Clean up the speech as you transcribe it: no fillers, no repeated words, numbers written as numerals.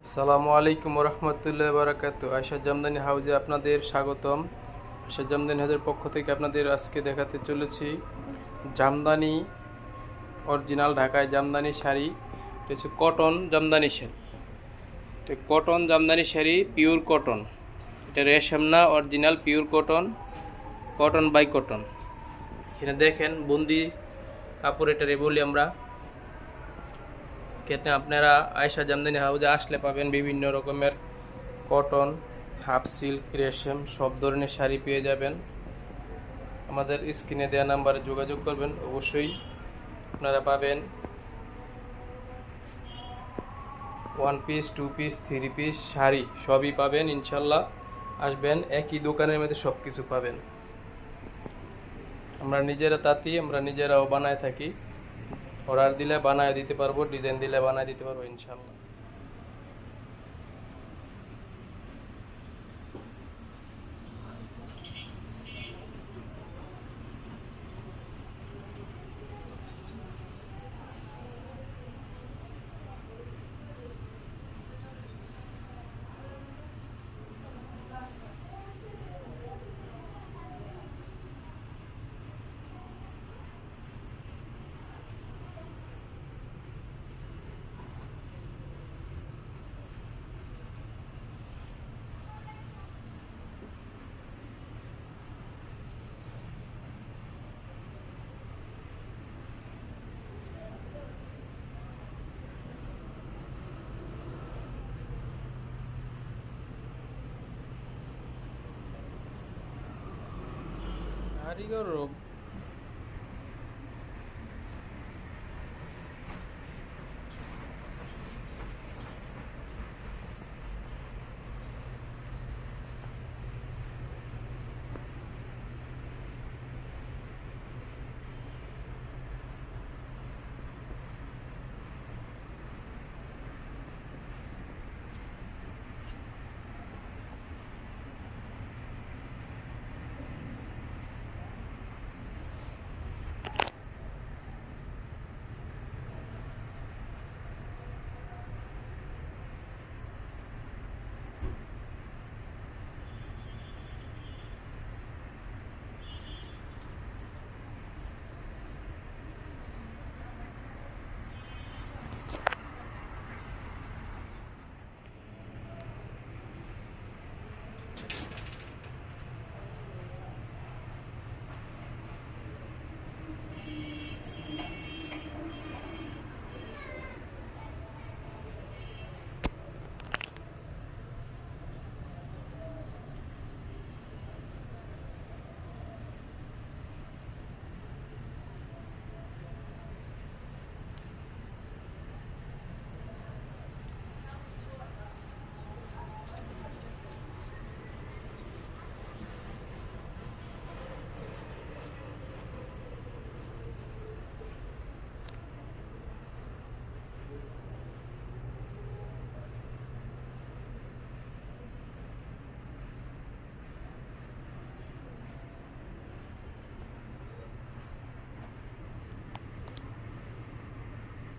আসসালামু আলাইকুম রহমতুল্লাহ বারাকাতু। আয়শা জামদানি হাউজে আপনাদের স্বাগতম। আয়শা জামদানি হাউজের পক্ষ থেকে আপনাদের আজকে দেখাতে চলেছি জামদানি অরিজিনাল ঢাকায় জামদানি শাড়ি। এটা হচ্ছে কটন জামদানি শাড়ি। এটা cotton jamdani sari, pure cotton. এটা রেশম না, original pure cotton, cotton by cotton. এখানে দেখেন বন্দি কাপড়, এটারে বলি আমরা। এখানে আপনারা আয়শা জামদানি হাউজে আসলে পাবেন বিভিন্ন রকমের কটন, হাফ সিল্ক, রেশম সব ধরনের শাড়ি পেয়ে যাবেন। আমাদের স্ক্রিনে দেওয়া নাম্বারে যোগাযোগ করবেন, অবশ্যই আপনারা পাবেন one piece, two piece, three piece sari সবই পাবেন ইনশাল্লাহ। আসবেন, একই দোকানের মধ্যে সব কিছু পাবেন। আমরা নিজেরা তাঁতি, আমরা নিজেরাও বানায় থাকি। অর্ডার দিলে বানায় দিতে পারবো, ডিজাইন দিলে বানায় দিতে পারবো ইনশাল্লাহ। কারিগর